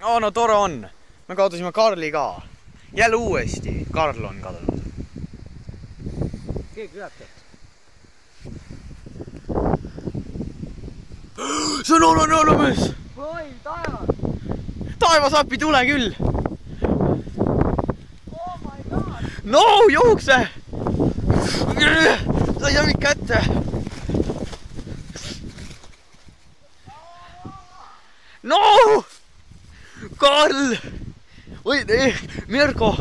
aa, no tore on. Me kaotasime Karli ka. Jälle uuesti. Karl on kadunud. Keegi ületab. See on olemas! Oi, taevas! Taevas appi, tule küll! Oh my god! No, jookse! Sa ei saa mind kätte! No! Karl! Või, Mirko!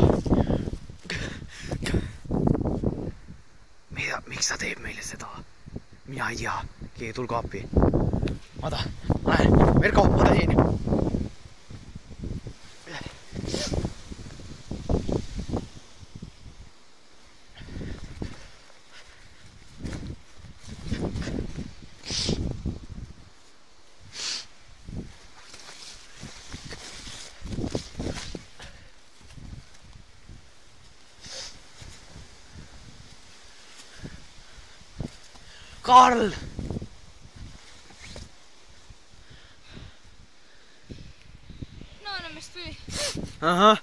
Miks ta teeb meile seda? Mina ei tea. Keegi tulgu appi. Oota, ma lähen. Mirko, oota siin. Karl! No enemmist tuli. Ahah.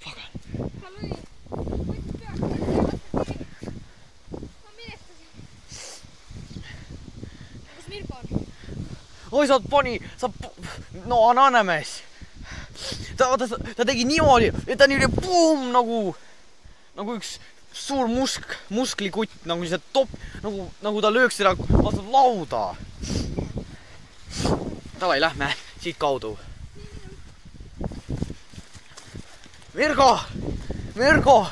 Pagan. Ta lõi. Võttis peaks. Ma minestasin. Kus Mirko on? Oi, no ananemees. Ta tegi niimoodi, et ta niimoodi puum nagu üks suur musklikutt, nagu see top, nagu ta lööks seda vastu lauda. Davai, lähme siit kaudu. Mirko! Mirko!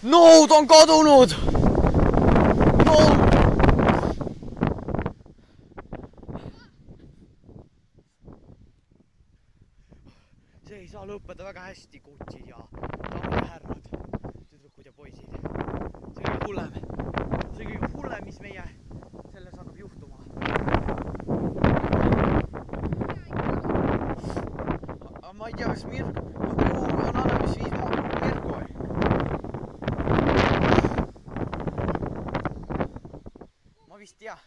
No, ta on kadunud! No! See ei saa lõppeda väga hästi, kutsid ja daamid ja härrad, tüdrukud ja poisid. See kõige hullem. See kõige hullem, mis meie selles hakkab juhtuma. Ma ei tea, kas Mirko on ananemis viis Mirko. Ma vist tea.